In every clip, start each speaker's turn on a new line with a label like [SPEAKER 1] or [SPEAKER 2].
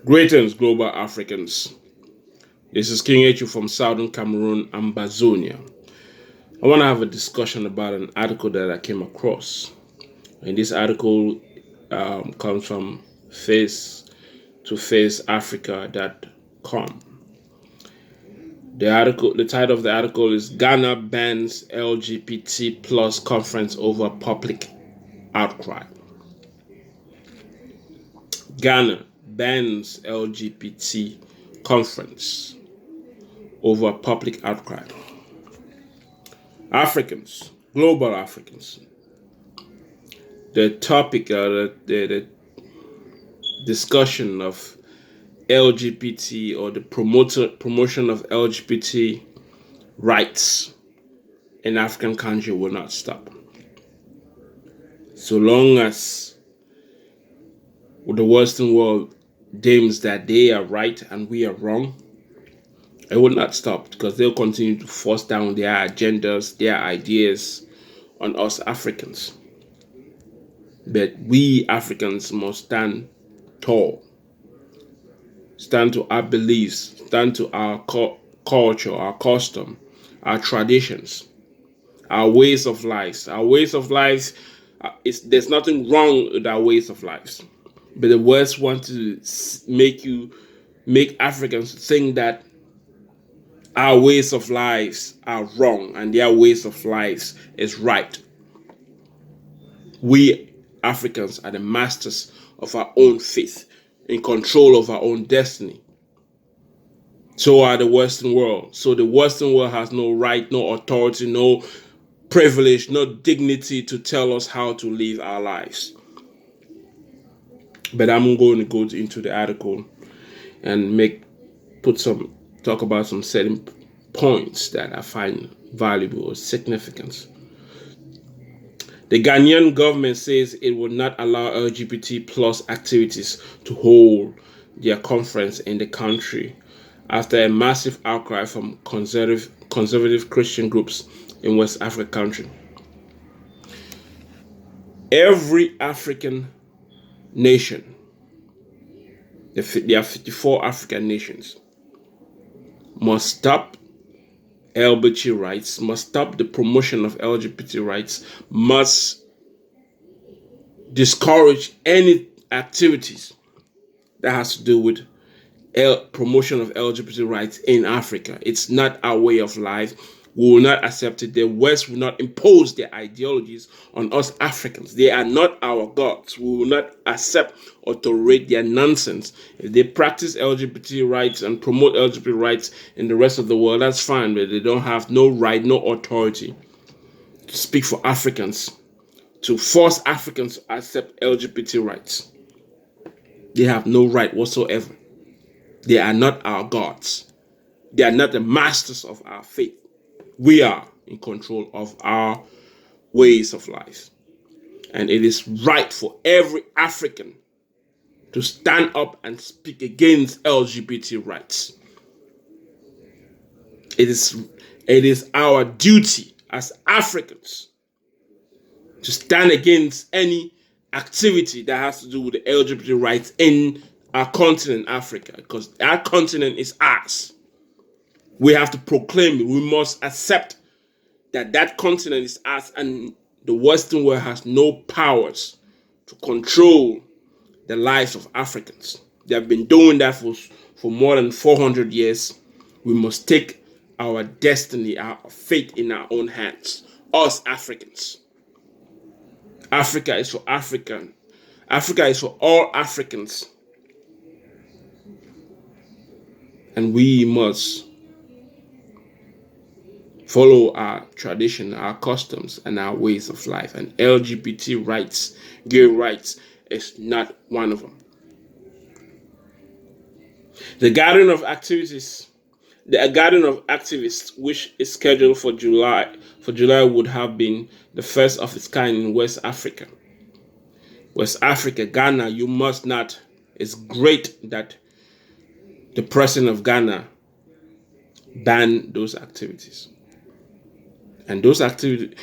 [SPEAKER 1] Greetings, global Africans. This is King H from Southern Cameroon, Ambazonia. I want to have a discussion about an article that I came across. And this article comes from face2faceafrica.com. The title of the article is Ghana bans LGBT plus conference over public outcry. Ghana bans LGBT conference over public outcry. Africans, global Africans. The topic, the discussion of LGBT or the promotion of LGBT rights in African country will not stop. So long as the Western world deems that they are right and we are wrong, it will not stop because they'll continue to force down their agendas, their ideas on us Africans. But we Africans must stand tall, stand to our beliefs, stand to our culture, our custom, our traditions, our ways of life. Our ways of life, there's nothing wrong with our ways of life. But the West want to make Africans think that our ways of lives are wrong and their ways of lives is right. We Africans are the masters of our own faith, in control of our own destiny. So are the Western world. So the Western world has no right, no authority, no privilege, no dignity to tell us how to live our lives. But I'm going to go into the article and talk about some certain points that I find valuable or significant. The Ghanaian government says it will not allow LGBT plus activities to hold their conference in the country after a massive outcry from conservative Christian groups in West Africa country. Every African nation, there are 54 African nations, must stop LGBT rights, must stop the promotion of LGBT rights, must discourage any activities that has to do with promotion of LGBT rights in Africa. It's not our way of life. We will not accept it. The West will not impose their ideologies on us Africans. They are not our gods. We will not accept or tolerate their nonsense. If they practice LGBT rights and promote LGBT rights in the rest of the world, that's fine, but they don't have no right, no authority to speak for Africans, to force Africans to accept LGBT rights. They have no right whatsoever. They are not our gods. They are not the masters of our faith. We are in control of our ways of life. And it is right for every African to stand up and speak against LGBT rights. It is our duty as Africans to stand against any activity that has to do with the LGBT rights in our continent, Africa, because our continent is ours. We have to proclaim it. We must accept that continent is ours, and the Western world has no powers to control the lives of Africans. They have been doing that for more than 400 years. We must take our destiny, our fate in our own hands. Us Africans. Africa is for African. Africa is for all Africans. And we must follow our tradition, our customs, and our ways of life. And LGBT rights, gay rights, is not one of them. The gathering of activists, which is scheduled for July, would have been the first of its kind in West Africa. West Africa, Ghana, you must not. It's great that the president of Ghana banned those activities. And those activities,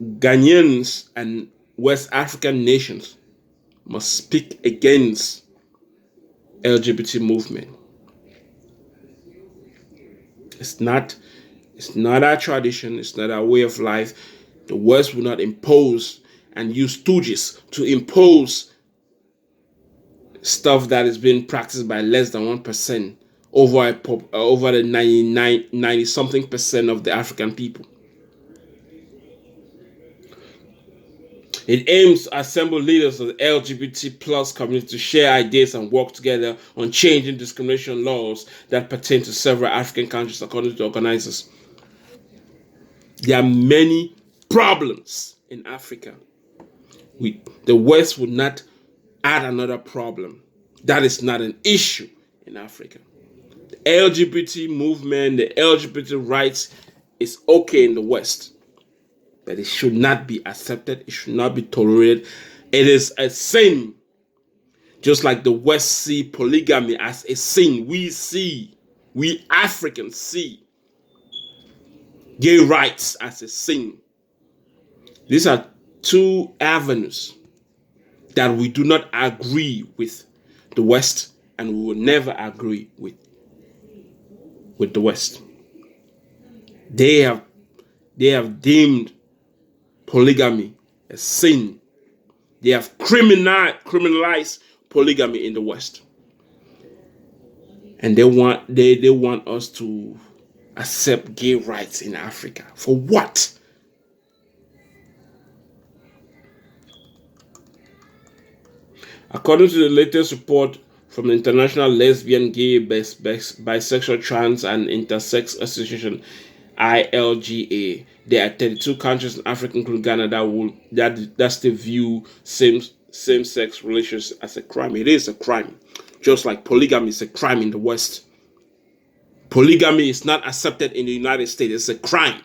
[SPEAKER 1] Ghanaians and West African nations must speak against LGBT movement. It's not our tradition, it's not our way of life. The West will not impose and use stooges to impose stuff that is being practiced by less than 1% over the 90 something percent of the African people. It aims to assemble leaders of the LGBT plus community to share ideas and work together on changing discrimination laws that pertain to several African countries, according to organizers. There are many problems in Africa. The West would not add another problem. That is not an issue in Africa. The LGBT movement, the LGBT rights is okay in the West, but it should not be accepted. It should not be tolerated. It is a sin. Just like the West see polygamy as a sin, we Africans see gay rights as a sin. These are two avenues that we do not agree with the West, and we will never agree with the West. They have deemed polygamy a sin. They have criminalized polygamy in the West, and they want us to accept gay rights in Africa. For what? According to the latest report from the International Lesbian, Gay, Bisexual, Trans and Intersex Association, ILGA, there are 32 countries in Africa, including Ghana, that still view same-sex relations as a crime. It is a crime, just like polygamy is a crime in the West. Polygamy is not accepted in the United States. It's a crime.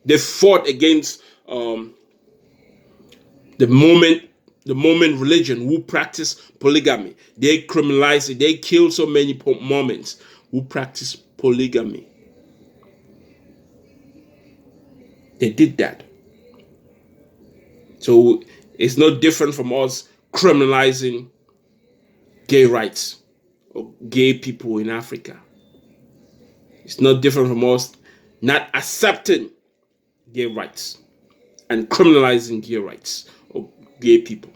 [SPEAKER 1] They fought against the Mormon religion who practice polygamy. They criminalize it. They kill so many Mormons who practice polygamy. They did that. So it's no different from us criminalizing gay rights or gay people in Africa. It's not different from us not accepting gay rights and criminalizing gay rights or gay people.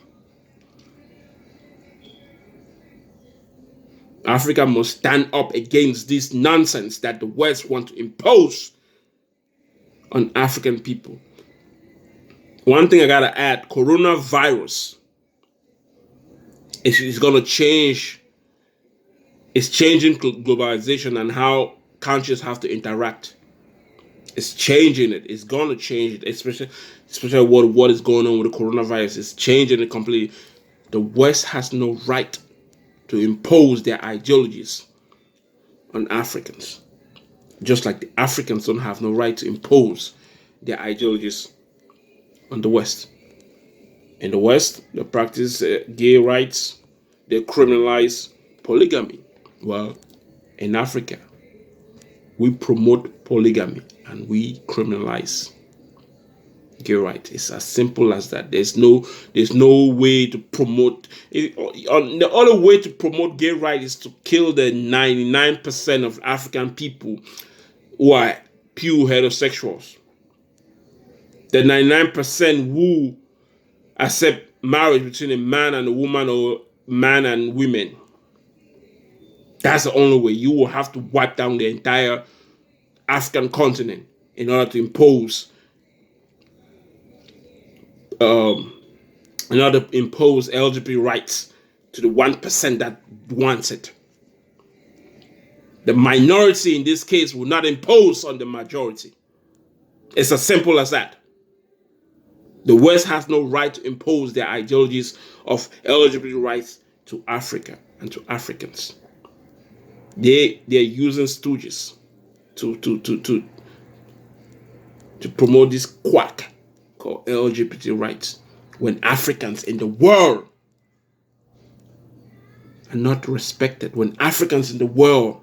[SPEAKER 1] Africa must stand up against this nonsense that the West want to impose on African people. One thing I gotta add, coronavirus is gonna change. It's changing globalization and how countries have to interact. It's changing it. It's gonna change it, especially what is going on with the coronavirus. It's changing it completely. The West has no right to impose their ideologies on Africans, just like the Africans don't have no right to impose their ideologies on the West. In the West, they practice gay rights, they criminalize polygamy. Well, in Africa, we promote polygamy and we criminalize gay rights. It's as simple as that. There's no way to promote it. The other way to promote gay rights is to kill the 99% of African people who are pure heterosexuals. The 99% who accept marriage between a man and a woman or man and women. That's the only way. You will have to wipe down the entire African continent in order to impose LGBT rights to the 1% that wants it. The minority in this case will not impose on the majority. It's as simple as that. The West has no right to impose their ideologies of LGBT rights to Africa and to Africans. They're using stooges to promote this quack called LGBT rights when Africans in the world are not respected, when Africans in the world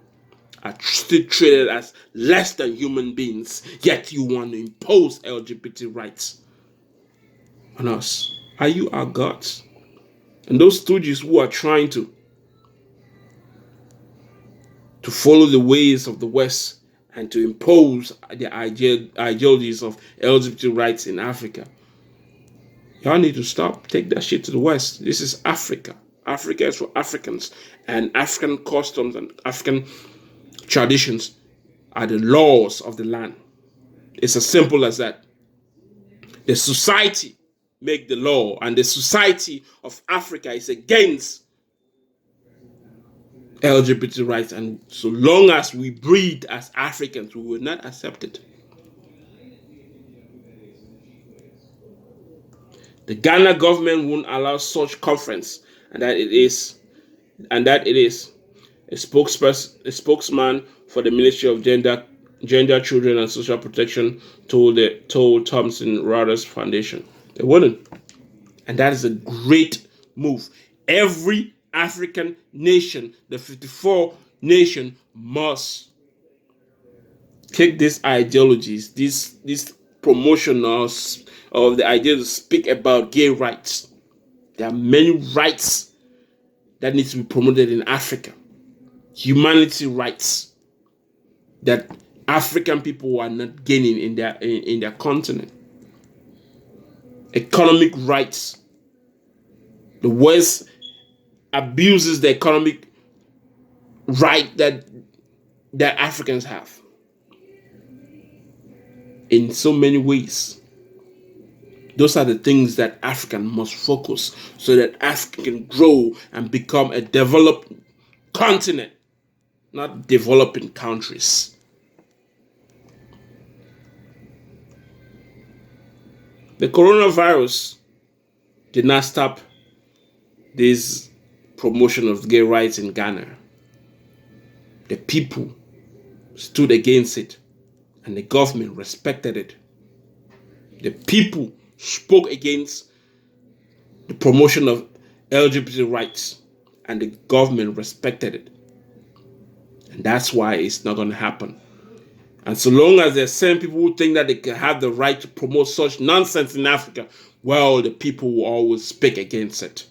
[SPEAKER 1] are still treated as less than human beings, yet you want to impose LGBT rights on us. Are you our gods? And those stooges who are trying to to follow the ways of the West and to impose the ideologies of LGBT rights in Africa. Y'all need to stop. Take that shit to the West. This is Africa. Africa is for Africans, and African customs and African traditions are the laws of the land. It's as simple as that. The society make the law, and the society of Africa is against LGBT rights, and so long as we breed as Africans, we will not accept it. The Ghana government won't allow such conference, and that it is a spokesman for the Ministry of Gender, Children and Social Protection told Thomson Reuters Foundation. They wouldn't. And that is a great move. Every African nation, the 54 nation, must take these ideologies, this promotion of the idea to speak about gay rights. There are many rights that need to be promoted in Africa. Humanity rights that African people are not gaining in their continent. Economic rights. The West abuses the economic right that Africans have in so many ways. Those are the things that African must focus so that Africa can grow and become a developed continent, not developing countries. The coronavirus did not stop this promotion of gay rights in Ghana. The people stood against it, and the government respected it. The people spoke against the promotion of LGBT rights, and the government respected it. And that's why it's not going to happen. And so long as there's some people who think that they can have the right to promote such nonsense in Africa, well, the people will always speak against it.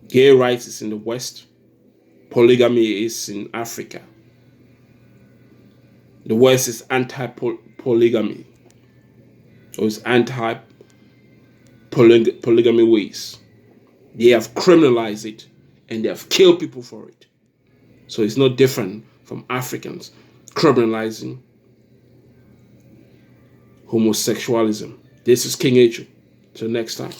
[SPEAKER 1] Gay rights is in the West. Polygamy is in Africa. The West is anti-polygamy. Or it's anti-polygamy ways. They have criminalized it and they have killed people for it. So it's no different from Africans criminalizing homosexualism. This is King H. Till next time.